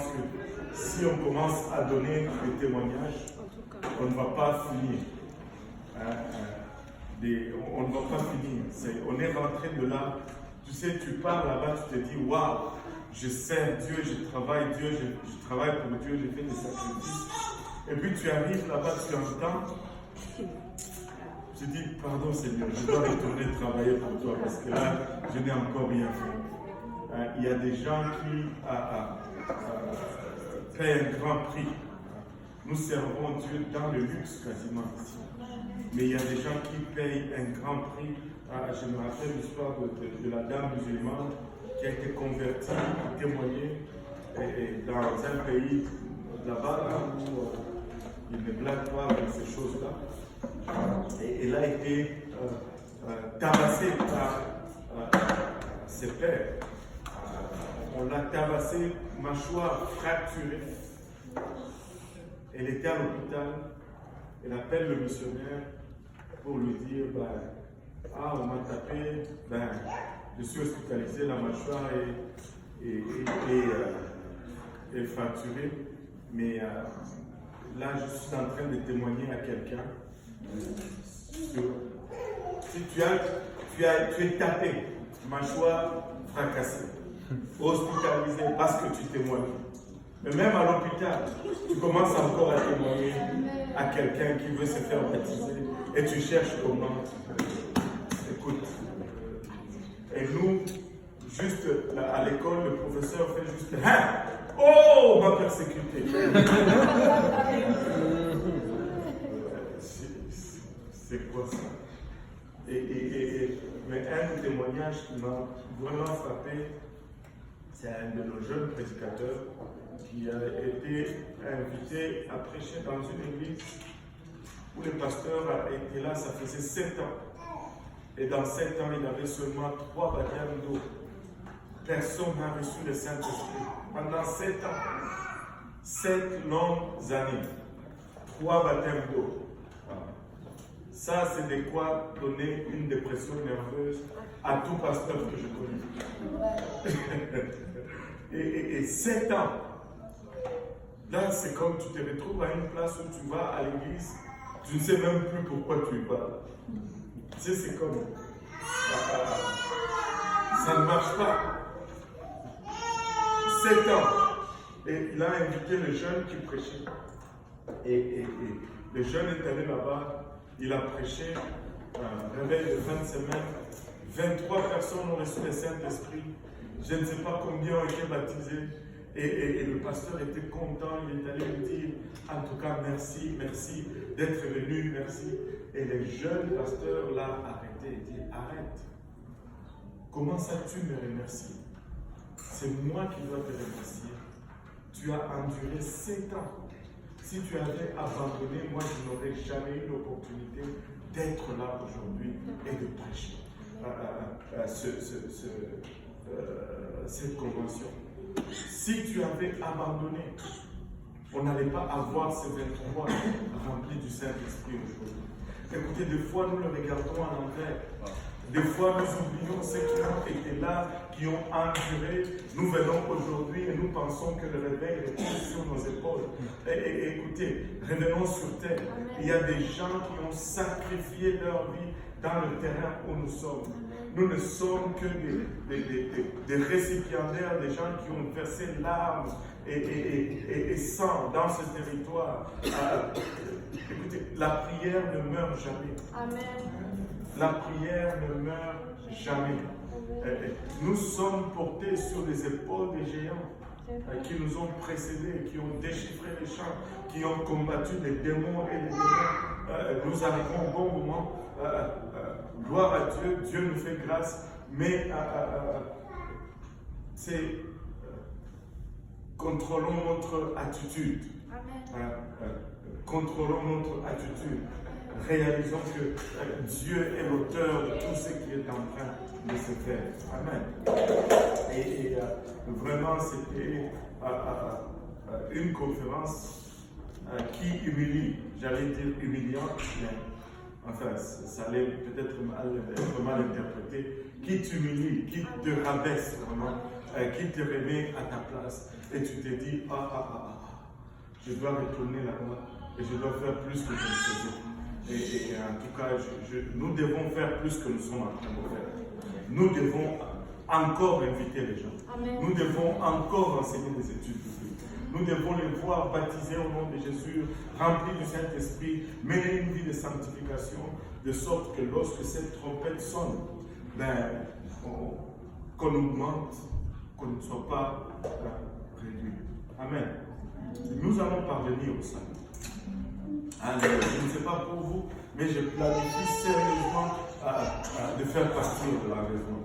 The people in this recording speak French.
pense que si on commence à donner des témoignages, on ne va pas finir. On ne va pas finir. On est rentré de là. Tu sais, tu pars là-bas, tu te dis, waouh, je sers Dieu, je travaille Dieu, je travaille pour Dieu, je fais des sacrifices. Et puis tu arrives là-bas, tu entends, tu dis, pardon Seigneur, je dois retourner travailler pour toi parce que là, je n'ai encore rien fait. Il y a des gens qui paient un grand prix. Nous servons Dieu dans le luxe quasiment ici. Mais il y a des gens qui payent un grand prix. Je me rappelle l'histoire de la dame musulmane qui a été convertie, qui a témoigné dans un pays là-bas où il ne blague pas avec ces choses-là. Et elle a été tabassée par ses pères. On l'a tabassée, mâchoire fracturée. Elle était à l'hôpital. Elle appelle le missionnaire pour lui dire on m'a tapé, je suis hospitalisé, la mâchoire est fracturée, mais là je suis en train de témoigner à quelqu'un. Si tu es tapé, mâchoire fracassée, hospitalisé parce que tu témoignes. Mais même à l'hôpital, tu commences encore à témoigner à quelqu'un qui veut se faire baptiser et tu cherches comment. Écoute. Et nous, juste à l'école, le professeur fait juste oh, on m'a persécuté. C'est quoi ça? Mais un témoignage qui m'a vraiment frappé, c'est un de nos jeunes prédicateurs qui a été invité à prêcher dans une église où le pasteur a été là, ça faisait 7 ans. Et dans 7 ans, il avait seulement 3 baptêmes d'eau. Personne n'a reçu le Saint-Esprit. Pendant 7 ans, 7 longues années, 3 baptêmes d'eau. Ça, c'est de quoi donner une dépression nerveuse à tout pasteur que je connais. et 7 ans. Là, c'est comme tu te retrouves à une place où tu vas à l'église, tu ne sais même plus pourquoi tu y vas. Tu sais, c'est comme. Ça ne marche pas. 7 ans. Et il a invité le jeune qui prêchait. Et le jeune est allé là-bas, il a prêché, réveil de fin de semaine. 23 personnes ont reçu le Saint-Esprit. Je ne sais pas combien ont été baptisés. Et le pasteur était content, il est allé lui dire, en tout cas, merci d'être venu, merci. Et le jeune pasteur l'a arrêté et dit, arrête. Comment ça tu me remercies? C'est moi qui dois te remercier. Tu as enduré 7 ans. Si tu avais abandonné, moi je n'aurais jamais eu l'opportunité d'être là aujourd'hui et de prêcher cette convention. Si tu avais abandonné, on n'allait pas avoir ces 23 remplis du Saint-Esprit aujourd'hui. Écoutez, des fois nous le regardons à l'envers. Des fois nous oublions ceux qui ont été là, qui ont enduré. Nous venons aujourd'hui et nous pensons que le réveil repose sur nos épaules. Et écoutez, revenons sur terre. Il y a des gens qui ont sacrifié leur vie dans le terrain où nous sommes. Nous ne sommes que des récipiendaires, des gens qui ont versé larmes et sang dans ce territoire. Écoutez, la prière ne meurt jamais. Amen. La prière ne meurt jamais. Nous sommes portés sur les épaules des géants qui nous ont précédés, qui ont déchiffré les champs, qui ont combattu les démons et les démons. Nous arrivons au bon moment. Gloire à Dieu, Dieu nous fait grâce, mais c'est contrôlons notre attitude. Contrôlons notre attitude. Réalisons que Dieu est l'auteur de tout ce qui est en train de se faire. Amen. Et vraiment, c'était une conférence qui humilie, j'allais dire humiliante, mais enfin, ça allait peut-être être mal interprété, qui t'humilie, qui te rabaisse vraiment qui te remet à ta place et tu te dis, je dois retourner là-bas et je dois faire plus que je ne faisais. Et en tout cas, nous devons faire plus que nous sommes en train de faire. Nous devons encore inviter les gens. Amen. Nous devons encore enseigner des études bibliques. Nous devons les voir baptisés au nom de Jésus, remplis du Saint-Esprit, mener une vie de sanctification, de sorte que lorsque cette trompette sonne, qu'on nous demande qu'on ne soit pas réduits. Amen. Nous allons parvenir au salut. Alors, je ne sais pas pour vous, mais je planifie sérieusement de faire partie de la raison.